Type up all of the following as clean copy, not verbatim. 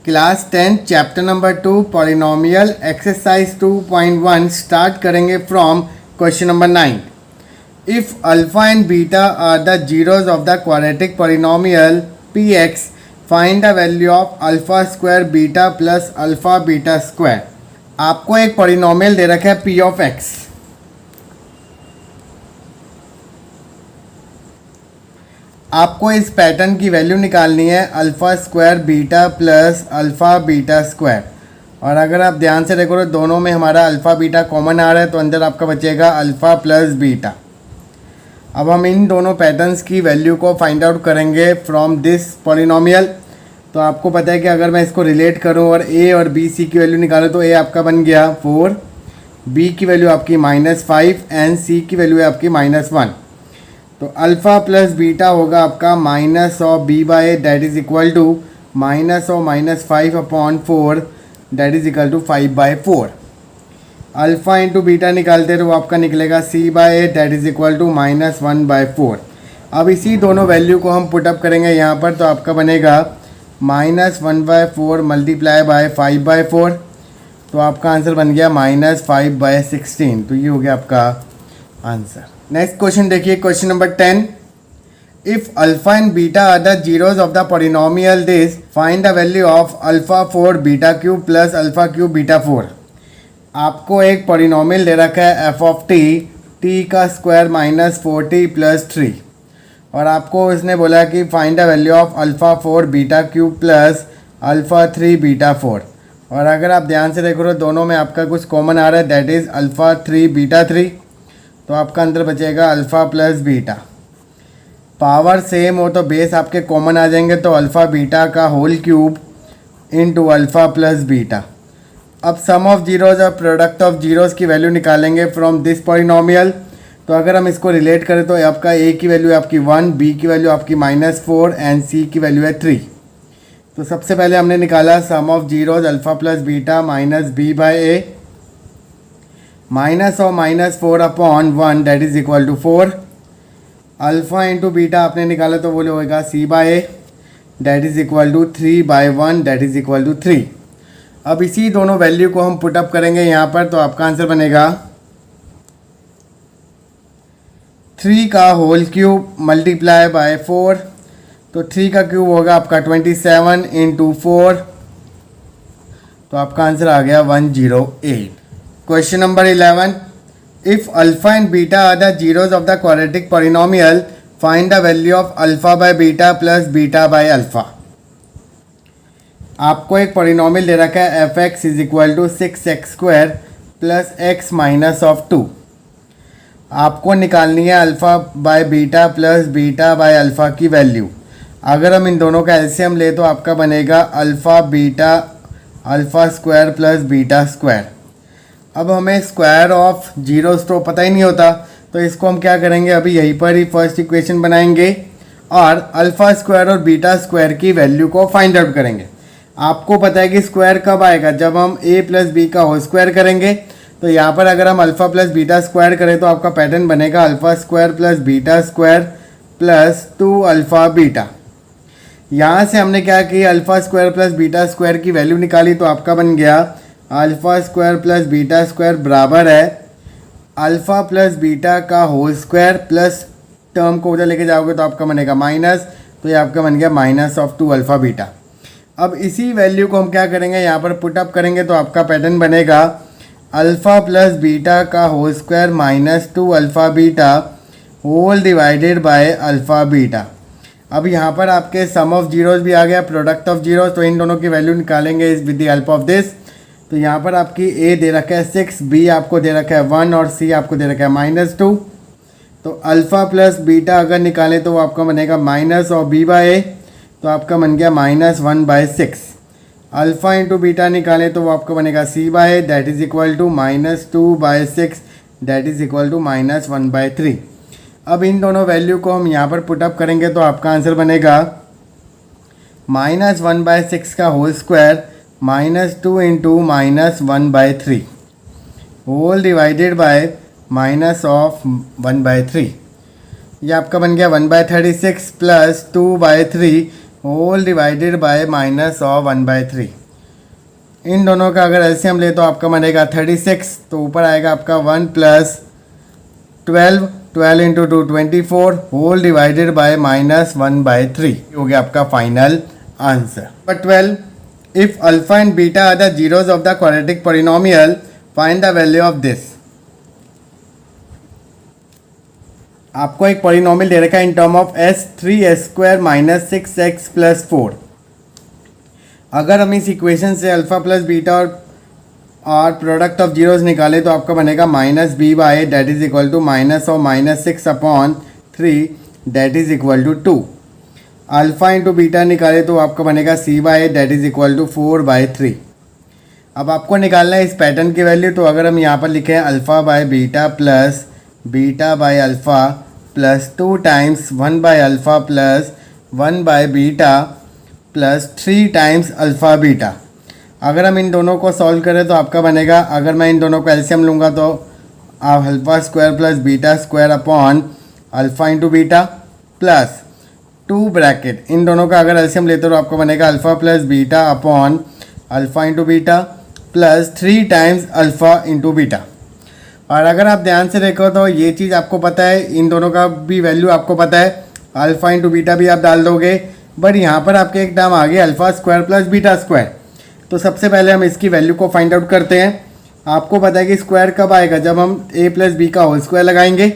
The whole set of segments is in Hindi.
Class 10 chapter number 2 polynomial exercise 2.1 start करेंगे from question number 9। If alpha and beta are the zeros of the quadratic polynomial px, find the value of alpha square beta plus alpha beta square. आपको एक पॉलिनोमियल दे रखा है p ऑफ x। आपको इस पैटर्न की वैल्यू निकालनी है alpha square beta plus alpha beta square. और अगर आप ध्यान से देखो तो दोनों में हमारा अल्फ़ा बीटा कॉमन आ रहा है, तो अंदर आपका बचेगा अल्फ़ा प्लस बीटा। अब हम इन दोनों पैटर्न्स की वैल्यू को फाइंड आउट करेंगे फ्रॉम दिस पॉलिनोमियल। तो आपको पता है कि अगर मैं इसको रिलेट करूं और a और b c की वैल्यू निकालूं तो a आपका बन गया 4, b की वैल्यू आपकी -5 एंड c की वैल्यू है आपकी -1। तो अल्फ़ा प्लस बीटा होगा आपका minus of b by a that is equal to minus of -5 upon 4 that is equal to 5/4। Alpha into beta निकालते तो वो आपका निकलेगा c by a that is equal to -1/4। अब इसी दोनों वैल्यू को हम पुटअप करेंगे यहाँ पर, तो आपका बनेगा -1/4 मल्टीप्लाई बाय 5/4। तो आपका आंसर बन गया -5/16। तो ये हो गया आपका आंसर। नेक्स्ट क्वेश्चन देखिए, question number 10। If alpha and beta are the zeros of the polynomial this, find the value of alpha 4 beta cube plus alpha cube beta 4। आपको एक पॉलिनोमियल दे रखा है एफ ऑफ टी का स्क्वायर -4t प्लस 3, और आपको इसने बोला कि find the value of alpha 4 beta cube plus alpha 3 beta 4। और अगर आप ध्यान से देखो तो दोनों में आपका कुछ कॉमन आ रहा है, दैट इज़ अल्फा 3 बीटा 3। तो आपका अंदर बचेगा alpha plus beta. Power same हो तो बेस आपके कॉमन आ जाएंगे, तो अल्फ़ा बीटा का whole cube into alpha plus beta. अब सम ऑफ जीरोज और प्रोडक्ट ऑफ जीरोज की वैल्यू निकालेंगे फ्रॉम दिस पॉलिनोमियल। तो अगर हम इसको रिलेट करें तो आपका a की वैल्यू है आपकी 1, b की वैल्यू आपकी -4 एंड c की वैल्यू है 3। तो सबसे पहले हमने निकाला sum of zeros alpha plus beta minus b by a, minus और -4 upon 1 that is equal to 4। Alpha into beta आपने निकाला तो वो होगा c by a that is equal to 3/1 that is equal to 3। अब इसी दोनों वैल्यू को हम पुटअप करेंगे यहाँ पर, तो आपका आंसर बनेगा 3 का होल क्यूब मल्टीप्लाई बाय 4। तो 3 का क्यूब होगा आपका 27 इंटू 4। तो आपका आंसर आ गया 108। Question number 11। If alpha and beta are the zeros of the quadratic polynomial, find the value of alpha by beta plus beta by alpha. आपको एक पॉलिनोमियल दे रखा है F X is equal to 6x² plus x minus of 2। आपको निकालनी है alpha by beta plus beta by alpha की वैल्यू। अगर हम इन दोनों का एलसीएम ले तो आपका बनेगा alpha beta alpha square plus beta square. अब हमें स्क्वायर ऑफ जीरोस तो पता ही नहीं होता, तो इसको हम क्या करेंगे, अभी यहीं पर ही फर्स्ट इक्वेशन बनाएंगे और अल्फ़ा स्क्वायर और बीटा स्क्वायर की वैल्यू को फाइंड आउट करेंगे। आपको पता है कि स्क्वायर कब आएगा, जब हम a प्लस बी का होल स्क्वायर करेंगे। तो यहाँ पर अगर हम अल्फ़ा प्लस बीटा स्क्वायर करें तो आपका पैटर्न बनेगा alpha square plus beta square plus 2 alpha beta. यहाँ से हमने क्या किया, alpha square plus beta square की वैल्यू निकाली, तो आपका बन गया alpha square plus beta square बराबर है अल्फ़ा प्लस बीटा का होल स्क्वायर प्लस टर्म को उधर लेके जाओगे तो आपका बनेगा माइनस। तो ये आपका बन गया -2 अल्फ़ा बीटा। अब इसी वैल्यू को हम क्या करेंगे, यहाँ पर पुटअप करेंगे, तो आपका पैटर्न बनेगा अल्फ़ा प्लस बीटा का whole square -2 alpha beta whole divided by alpha beta. अब यहाँ पर आपके सम ऑफ जीरोज भी आ गया, प्रोडक्ट ऑफ जीरोज, तो इन दोनों की वैल्यू निकालेंगे with the help of this. तो यहाँ पर आपकी a दे रखा है 6, b आपको दे रखा है 1 और c आपको दे रखा है -2। तो अल्फ़ा प्लस बीटा अगर निकालें तो वो आपका बनेगा माइनस और b बाय a, तो आपका बन गया -1/6। अल्फ़ा इंटू बीटा निकालें तो वो आपका बनेगा c by that is equal to -2/6 that is equal to -1/3। अब इन दोनों वैल्यू को हम यहाँ पर पुटअप करेंगे तो आपका आंसर बनेगा -1/6 का whole square -2 into -1/3 whole divided by -1/3। ये आपका बन गया 1/36 plus 2/3 whole divided by minus of 1/3। इन दोनों का अगर एलसीएम ले तो आपका बनेगा 36, तो ऊपर आएगा आपका 1 plus 12, 12 into 2 24 whole divided by minus 1/3 हो गया आपका final answer. Number 12, if alpha and beta are the zeros of the quadratic polynomial find the value of this. आपको एक पॉलिनोमियल दे रखा है in term of s 3s² minus 6x plus 4। अगर हम इस इक्वेशन से अल्फा प्लस बीटा और प्रोडक्ट ऑफ जीरोज निकाले तो आपका बनेगा minus B by that is equal to minus of minus 6 upon 3 that is equal to 2। Alpha into beta निकाले तो आपका बनेगा C by that is equal to 4/3। अब आपको निकालना है इस पैटर्न की वैल्यू, तो अगर हम यहाँ पर लिखें alpha by beta plus beta by alpha plus 2 times 1 bye alpha plus 1 bye beta plus 3 times alpha beta. अगर हम इन दोनों को सॉल्व करें तो आपका बनेगा, अगर मैं इन दोनों को एलसीएम लूँगा तो आप alpha square plus beta square upon alpha into beta plus 2 bracket, इन दोनों का अगर एलसीएम लेते हो तो आपको बनेगा alpha plus beta upon alpha into beta plus 3 times alpha into beta. और अगर आप ध्यान से देखो तो ये चीज़ आपको पता है, इन दोनों का भी वैल्यू आपको पता है, अल्फ़ा इंटू बीटा भी आप डाल दोगे, बट यहाँ पर आपके एक टर्म आ गया alpha square plus beta square. तो सबसे पहले हम इसकी वैल्यू को फाइंड आउट करते हैं। आपको पता है कि स्क्वायर कब आएगा, जब हम a प्लस बी का होल स्क्वायर लगाएंगे।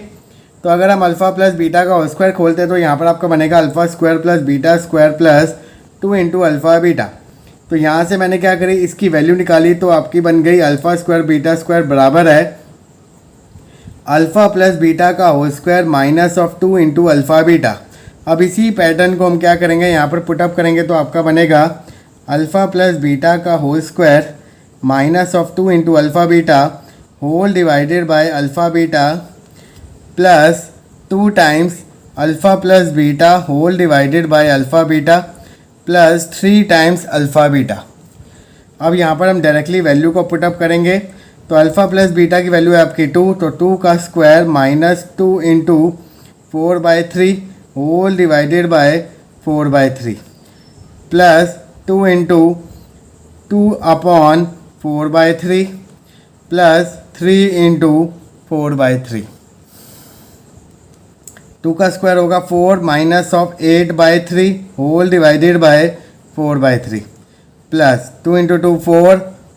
तो अगर हम अल्फ़ा प्लस बीटा का होल स्क्वायर खोलते हैं तो यहाँ पर आपका बनेगा alpha square plus beta square plus 2 into alpha beta. तो यहाँ से मैंने क्या करी, इसकी वैल्यू निकाली तो आपकी बन गई अल्फ़ा स्क्वायर बीटा स्क्वायर बराबर है अल्फ़ा प्लस बीटा का whole square minus of 2 into alpha beta. अब इसी पैटर्न को हम क्या करेंगे, यहाँ पर पुटअप करेंगे तो आपका बनेगा अल्फ़ा प्लस बीटा का whole square minus of 2 into alpha beta whole divided by alpha beta plus 2 times alpha plus beta whole divided by alpha beta plus 3 times alpha beta. अब यहाँ पर हम डायरेक्टली वैल्यू को पुटअप करेंगे तो अल्फ़ा प्लस बीटा की वैल्यू है आपकी 2, तो 2 का square minus 2 into 4/3 whole divided by 4/3 plus 2 into 2 upon 4/3 plus 3 into 4/3। 2 का स्क्वायर होगा 4 minus of 8/3 whole divided by 4/3 plus 2 into 2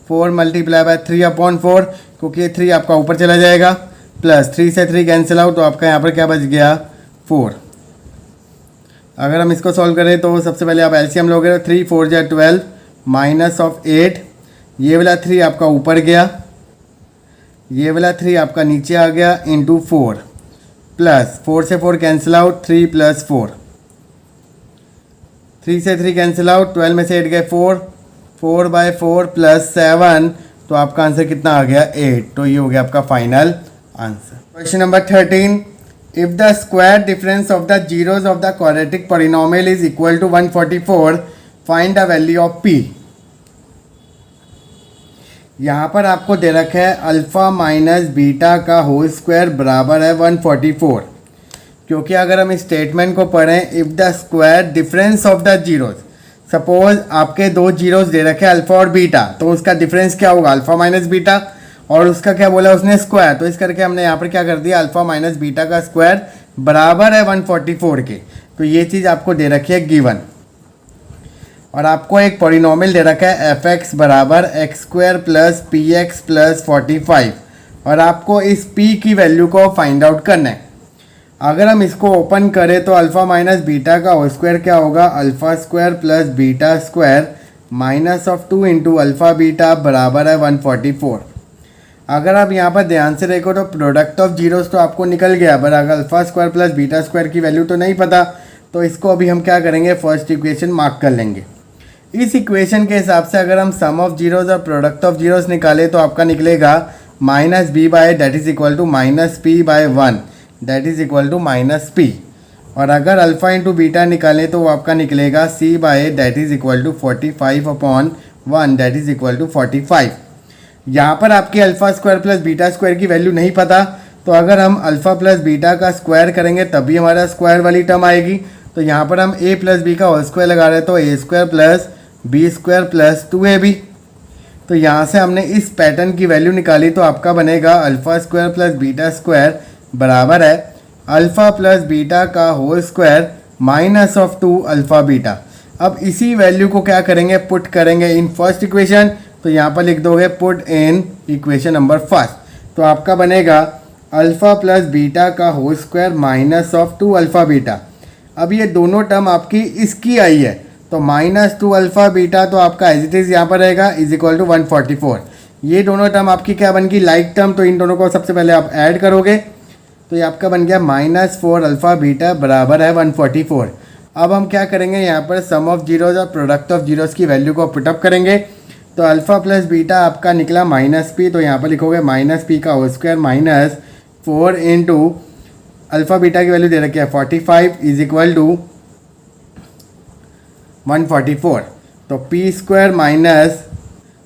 4 multiply by 3 upon 4, क्योंकि ये 3 आपका ऊपर चला जाएगा, प्लस 3 से 3 कैंसिल आउट, तो आपका यहाँ पर क्या बच गया 4। अगर हम इसको सॉल्व करें तो सबसे पहले आप एलसीएम लोगे तो 3 4 जा 12 माइनस ऑफ 8, ये वाला 3 आपका ऊपर गया, ये वाला 3 आपका नीचे आ गया इंटू 4 प्लस 4 से 4 कैंसिल आउट 3 प्लस 4, 3 से 3 कैंसिल आउट, 12 में से 8 गए 4/4 प्लस 7, तो आपका आंसर कितना आ गया 8। तो ये हो गया आपका final answer. Question number 13, if the square difference of the zeros of the quadratic polynomial is equal to 144 find the value of p। यहाँ पर आपको दे रखा है अल्फ़ा माइनस बीटा का होल स्क्वायर बराबर है 144, क्योंकि अगर हम इस स्टेटमेंट को पढ़ें, if the square difference of the zeros, suppose आपके दो जीरोज दे रखे अल्फ़ा और बीटा, तो उसका डिफरेंस क्या होगा अल्फ़ा माइनस बीटा, और उसका क्या बोला उसने स्क्वायर, तो इस करके हमने यहाँ पर क्या कर दिया अल्फ़ा माइनस बीटा का स्क्वायर बराबर है 144 के। तो ये चीज़ आपको दे रखी है गिवन, और आपको एक पॉलिनोमियल दे रखा है एफ एक्स बराबर x square plus P X plus 45, और आपको इस p की वैल्यू को फाइंड आउट करना है। अगर हम इसको ओपन करें तो अल्फ़ा माइनस बीटा का होल स्क्वायर क्या होगा alpha square plus beta square minus of 2 into alpha beta बराबर है 144। अगर आप यहाँ पर ध्यान से देखो तो प्रोडक्ट ऑफ जीरोस तो आपको निकल गया, पर अगर alpha square plus beta square की वैल्यू तो नहीं पता, तो इसको अभी हम क्या करेंगे फर्स्ट इक्वेशन मार्क कर लेंगे। इस इक्वेशन के हिसाब से अगर हम सम ऑफ जीरोस और प्रोडक्ट ऑफ जीरोस निकाले तो आपका निकलेगा minus B by that is equal to minus p by 1 that is equal to minus p, और अगर अल्फ़ा इंटू बीटा निकालें तो वो आपका निकलेगा C by that is equal to 45 upon 1 that is equal to 45। यहाँ पर आपकी alpha square plus beta square की वैल्यू नहीं पता, तो अगर हम अल्फ़ा प्लस बीटा का स्क्वायर करेंगे तभी हमारा स्क्वायर वाली टर्म आएगी, तो यहाँ पर हम a प्लस बी का होल स्क्वायर लगा रहे हैं, तो A square plus B square plus 2ab। तो यहाँ से हमने इस पैटर्न की वैल्यू निकाली, तो आपका बनेगा alpha square plus beta square बराबर है अल्फ़ा प्लस बीटा का whole square minus of 2 alpha beta. अब इसी वैल्यू को क्या करेंगे, पुट करेंगे इन फर्स्ट इक्वेशन। तो यहाँ पर लिख दोगे put in equation number first. तो आपका बनेगा अल्फ़ा प्लस बीटा का whole square minus of 2 alpha beta. अब ये दोनों टर्म आपकी इसकी आई है, तो माइनस 2 अल्फ़ा बीटा तो आपका एज इट इज़ यहाँ पर रहेगा इज इक्वल टू 144। ये दोनों टर्म आपकी क्या बन गई, लाइक टर्म। तो इन दोनों को सबसे पहले आप ऐड करोगे, तो ये आपका बन गया -4 अल्फ़ा बीटा बराबर है 144। अब हम क्या करेंगे, यहाँ पर सम ऑफ जीरोज़ और प्रोडक्ट ऑफ जीरोज़ की वैल्यू को पुटअप करेंगे। तो अल्फ़ा प्लस बीटा आपका निकला -p, तो यहाँ पर लिखोगे -p का whole square -4 into alpha beta की वैल्यू दे रखी है 45 इज इक्वल टू 144। तो p स्क्वायर माइनस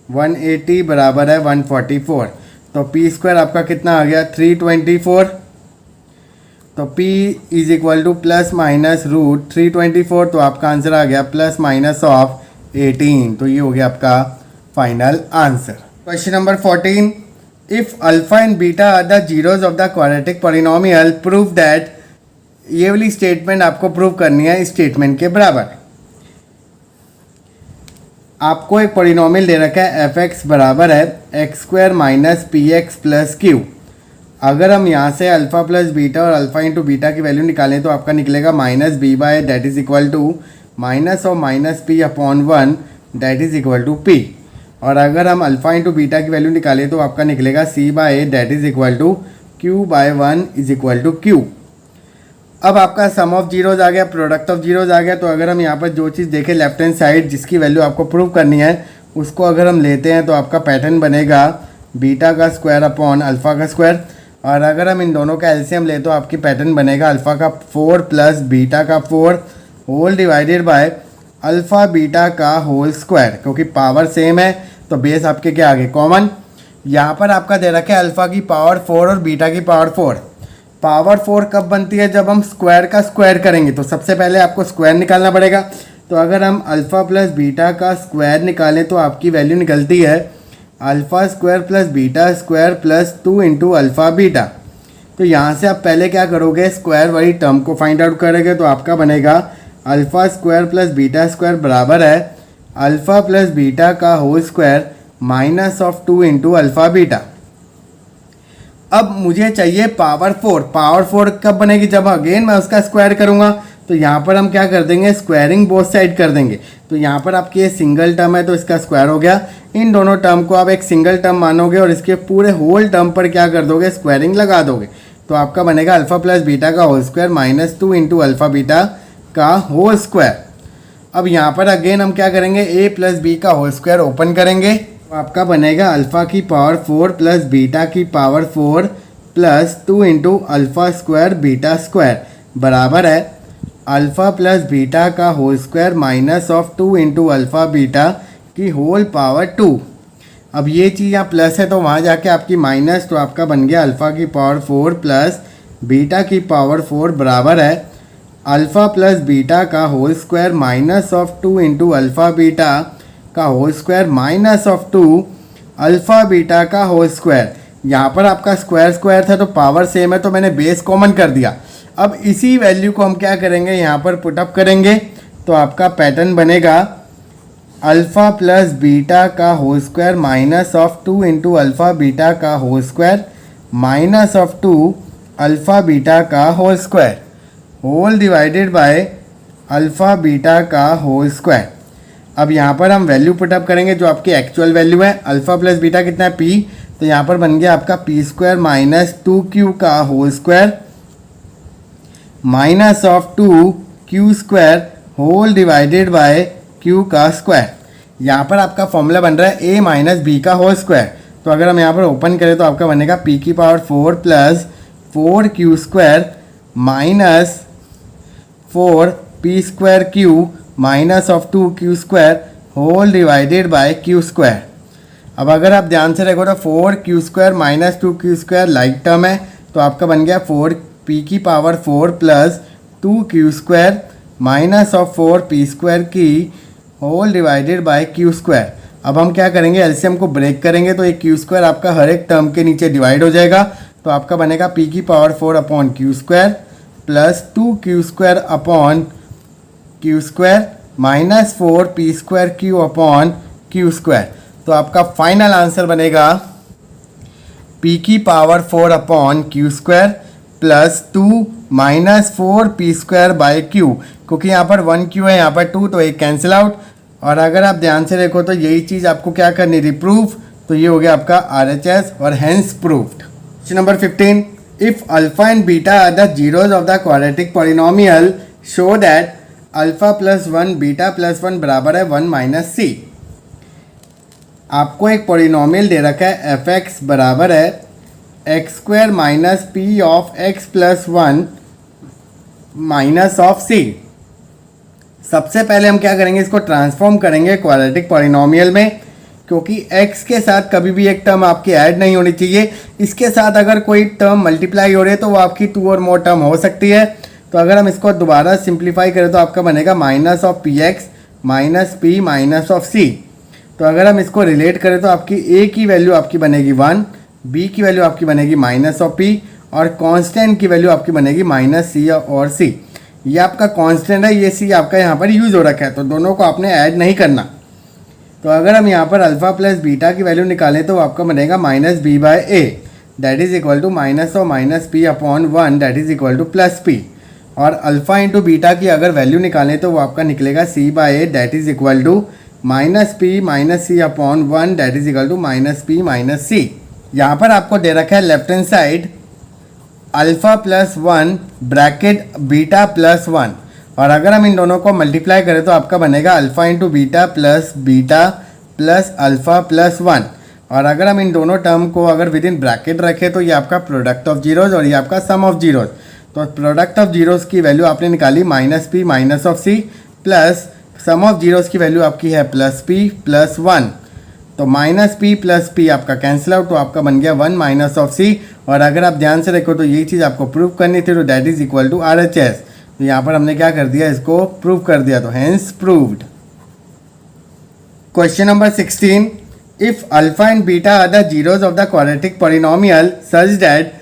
180 बराबर है 144। तो p स्क्वायर आपका कितना आ गया 324। तो p is equal to plus minus root 324। तो आपका आंसर आ गया प्लस माइनस ऑफ 18। तो ये हो गया आपका final answer. Question number 14, if alpha and beta are the zeros of the quadratic polynomial prove that. ये वाली स्टेटमेंट आपको प्रूव करनी है इस स्टेटमेंट के बराबर। आपको एक पॉलिनोमियल दे रखा है एफ एक्स बराबर है X square minus P X plus Q. अगर हम यहाँ से अल्फ़ा प्लस बीटा और अल्फ़ा इंटू बीटा की वैल्यू निकालें, तो आपका निकलेगा minus B by that is equal to minus of minus P upon 1 that is equal to P. और अगर हम अल्फ़ा इंटू बीटा की वैल्यू निकालें, तो आपका निकलेगा C by that is equal to Q by 1 is equal to Q. अब आपका सम ऑफ जीरोज़ आ गया, प्रोडक्ट ऑफ जीरोज़ आ गया। तो अगर हम यहाँ पर जो चीज़ देखें लेफ्ट हैंड साइड जिसकी वैल्यू आपको प्रूव करनी है, उसको अगर हम लेते हैं, तो आपका पैटर्न बनेगा बीटा का स्क्वायर अपॉन अल्फ़ा का स्क्वायर। और अगर हम इन दोनों का एलसीएम ले, तो आपकी पैटर्न बनेगा अल्फ़ा का 4 प्लस बीटा का 4 whole divided by alpha beta का होल स्क्वायर। क्योंकि पावर सेम है, तो बेस आपके क्या आ गए कॉमन। यहाँ पर आपका दे रखा है अल्फ़ा की पावर 4 और बीटा की पावर 4। पावर 4 कब बनती है, जब हम स्क्वायर का स्क्वायर करेंगे। तो सबसे पहले आपको स्क्वायर निकालना पड़ेगा। तो अगर हम अल्फ़ा प्लस बीटा का स्क्वायर निकालें, तो आपकी वैल्यू निकलती है alpha square plus beta square plus 2 into alpha beta. तो यहाँ से आप पहले क्या करोगे, स्क्वायर वाली टर्म को फाइंड आउट करोगे। तो आपका बनेगा alpha square plus beta square बराबर है अल्फ़ा प्लस बीटा का whole square minus of 2 into alpha beta. अब मुझे चाहिए पावर 4। पावर 4 कब बनेगी, जब अगेन मैं उसका स्क्वायर करूँगा। तो यहाँ पर हम क्या कर देंगे, स्क्वायरिंग बोथ साइड कर देंगे। तो यहाँ पर आपकी ये सिंगल टर्म है, तो इसका स्क्वायर हो गया। इन दोनों टर्म को आप एक सिंगल टर्म मानोगे और इसके पूरे होल टर्म पर क्या कर दोगे, स्क्वायरिंग लगा दोगे। तो आपका बनेगा अल्फ़ा प्लस बीटा का whole square minus 2 into alpha beta का होल स्क्वायर। अब यहाँ पर अगेन हम क्या करेंगे, ए प्लस बी का होल स्क्वायर ओपन करेंगे। तो आपका बनेगा अल्फ़ा की पावर 4 प्लस बीटा की power 4 plus 2 into alpha square beta square बराबर है अल्फ़ा प्लस बीटा का whole square minus of 2 into alpha beta की होल पावर 2। अब ये चीज़ यहाँ प्लस है, तो वहाँ जाके आपकी माइनस। तो आपका बन गया अल्फ़ा की पावर 4 प्लस बीटा की पावर 4 बराबर है अल्फ़ा प्लस बीटा का whole square minus of 2 into alpha beta का whole square minus of 2 alpha beta का होल स्क्वायर। यहाँ पर आपका स्क्वायर स्क्वायर था, तो पावर सेम है, तो मैंने बेस कॉमन कर दिया। अब इसी वैल्यू को हम क्या करेंगे, यहाँ पर पुटअप करेंगे। तो आपका पैटर्न बनेगा अल्फ़ा प्लस बीटा का whole square minus of 2 into alpha beta का whole square minus of 2 alpha beta का whole square whole divided by alpha beta का होल स्क्वायर। अब यहाँ पर हम वैल्यू पुटअप करेंगे जो आपकी एक्चुअल वैल्यू है। अल्फ़ा प्लस बीटा कितना है, पी। तो यहाँ पर बन गया आपका पी स्क्वायर माइनस 2q का whole square minus of 2q square whole divided by q का स्क्वायर। यहाँ पर आपका फॉर्मूला बन रहा है a माइनस बी का होल स्क्वायर। तो अगर हम यहाँ पर ओपन करें, तो आपका बनेगा p की power 4 plus 4q square minus 4p square q minus of 2q square whole divided by q square. अब अगर आप ध्यान से देखो, तो 4q square minus 2q square like term है। तो आपका बन गया 4p की power 4 plus 2q square minus of 4p² की होल डिवाइडेड बाय q²। अब हम क्या करेंगे, एलसीएम को ब्रेक करेंगे तो ये q² आपका हर एक टर्म के नीचे डिवाइड हो जाएगा, तो आपका बनेगा p⁴ upon q² plus 2q² upon q² minus 4p²q upon q²। तो आपका फाइनल आंसर बनेगा p⁴ upon q² plus 2 minus 4p² by q, क्योंकि यहाँ पर 1q है, यहाँ पर 2, तो एक कैंसिल आउट। और अगर आप ध्यान से देखो तो यही चीज़ आपको क्या करनी थी, प्रूफ, तो ये हो गया आपका RHS और hence proved. Question number 15, if alpha and beta are the zeros of the quadratic polynomial show that alpha plus 1 beta plus 1 बराबर है 1 माइनस c। आपको एक पॉलिनोमियल दे रखा है f(x) बराबर है x² minus p of x plus 1 minus of c। सबसे पहले हम क्या करेंगे, इसको ट्रांसफॉर्म करेंगे क्वाड्रेटिक पॉलिनोमियल में, क्योंकि x के साथ कभी भी एक टर्म आपकी ऐड नहीं होनी चाहिए। इसके साथ अगर कोई टर्म मल्टीप्लाई हो रही है तो वो आपकी 2 और मोर टर्म हो सकती है। तो अगर हम इसको दोबारा सिंप्लीफाई करें तो आपका बनेगा minus of px minus p minus of c। तो अगर हम इसको रिलेट करें तो आपकी a की वैल्यू आपकी बनेगी 1, b की वैल्यू आपकी बनेगी माइनस ऑफ p और कांस्टेंट की वैल्यू आपकी बनेगी माइनस c और c। ये आपका कांस्टेंट है, ये c आपका यहाँ पर यूज़ हो रखा है, तो दोनों को आपने ऐड नहीं करना। तो अगर हम यहाँ पर अल्फ़ा प्लस बीटा की वैल्यू निकालें तो आपका बनेगा minus b by a, that is equal to minus of minus p upon 1 that is equal to plus p। और अल्फ़ा इंटू बीटा की अगर वैल्यू निकालें तो वो आपका निकलेगा c by a that is equal to minus p minus c upon 1 that is equal to minus p minus c। यहाँ पर आपको दे रखा है left hand side alpha plus 1 bracket beta plus 1, और अगर हम इन दोनों को मल्टीप्लाई करें तो आपका बनेगा alpha into beta plus alpha plus 1। और अगर हम इन दोनों टर्म को अगर विद इन ब्रैकेट रखें तो ये आपका प्रोडक्ट ऑफ जीरोज और ये आपका सम ऑफ जीरोज। तो प्रोडक्ट ऑफ जीरोज की वैल्यू आपने निकाली minus p minus of c plus sum of zeros की वैल्यू आपकी है प्लस p प्लस 1। तो माइनस p प्लस p आपका कैंसिल आउट, तो आपका बन गया 1 माइनस ऑफ c। और अगर आप ध्यान से देखो तो ये चीज़ आपको प्रूव करनी थी, तो that is equal to RHS। तो यहाँ पर हमने क्या कर दिया, इसको प्रूव कर दिया, तो hence proved. Question number 16, if alpha and beta are the zeros of the quadratic polynomial such that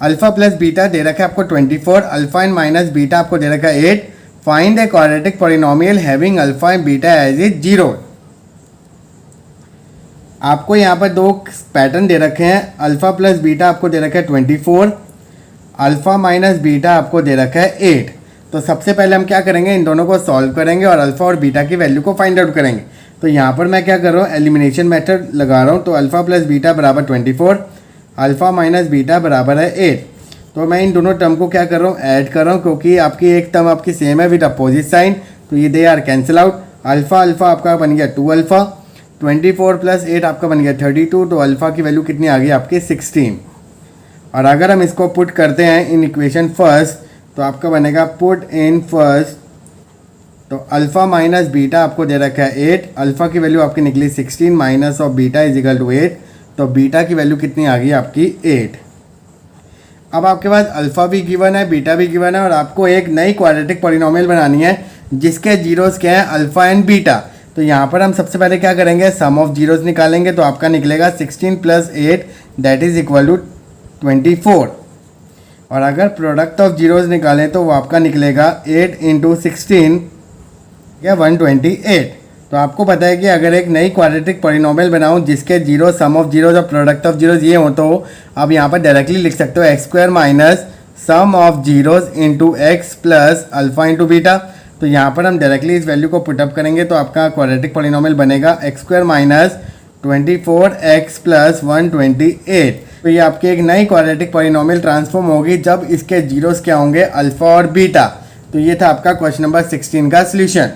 alpha plus beta दे रखा है आपको 24, अल्फा एंड माइनस बीटा आपको दे रखा है 8, find a quadratic polynomial having alpha and beta as is 0। आपको यहाँ पर दो पैटर्न दे रखे हैं, अल्फ़ा प्लस बीटा आपको दे रखा है 24, अल्फ़ा माइनस बीटा आपको दे रखा है 8। तो सबसे पहले हम क्या करेंगे, इन दोनों को सॉल्व करेंगे और अल्फ़ा और बीटा की वैल्यू को फाइंड आउट करेंगे। तो यहाँ पर मैं क्या कर रहा हूँ, एलिमिनेशन मेथड लगा रहा हूँ। तो अल्फ़ा प्लस बीटा बराबर 24, अल्फ़ा माइनस बीटा बराबर है 8। तो मैं इन दोनों टर्म को क्या कर रहा हूँ, ऐड कर रहा हूँ, क्योंकि आपकी एक टर्म आपकी सेम है विद अपोजिट साइन, तो ये they are cancel out. Alpha alpha आपका बन गया 2 अल्फ़ा, 24 प्लस 8 आपका बन गया 32, तो अल्फ़ा की वैल्यू कितनी आ गई आपकी 16। और अगर हम इसको पुट करते हैं इन इक्वेशन फर्स्ट तो आपका बनेगा पुट इन फर्स्ट, तो अल्फ़ा माइनस बीटा आपको दे रखा है 8, अल्फ़ा की वैल्यू आपकी निकली 16 minus of beta is equal to 8, तो बीटा की वैल्यू कितनी आ गई आपकी 8। अब आपके पास अल्फ़ा भी गिवन है, बीटा भी गिवन है, और आपको एक नई क्वाड्रेटिक पॉलिनोमियल बनानी है जिसके जीरोस क्या हैं, अल्फ़ा एंड बीटा। तो यहाँ पर हम सबसे पहले क्या करेंगे, सम ऑफ जीरोस निकालेंगे। तो आपका निकलेगा 16 plus 8 that is equal to 24। और अगर प्रोडक्ट ऑफ जीरोस निकालें तो वो आपका निकलेगा 8 इंटू 16 या 128। तो आपको पता है कि अगर एक नई क्वाड्रेटिक पॉलिनोमियल बनाऊं जिसके जीरो सम ऑफ जीरोज और प्रोडक्ट ऑफ जीरोज ये हो, तो आप यहाँ पर डायरेक्टली लिख सकते हो x² minus sum of zeros into x plus alpha into beta. तो यहाँ पर हम डायरेक्टली इस वैल्यू को पुटअप करेंगे तो आपका क्वाड्रेटिक पॉलिनोमियल बनेगा x² माइनस 24x प्लस 128। तो ये आपकी एक नई क्वाड्रेटिक पॉलिनोमियल ट्रांसफॉर्म होगी जब इसके जीरोस क्या होंगे, अल्फ़ा और बीटा। तो ये था आपका क्वेश्चन नंबर 16 का सॉल्यूशन।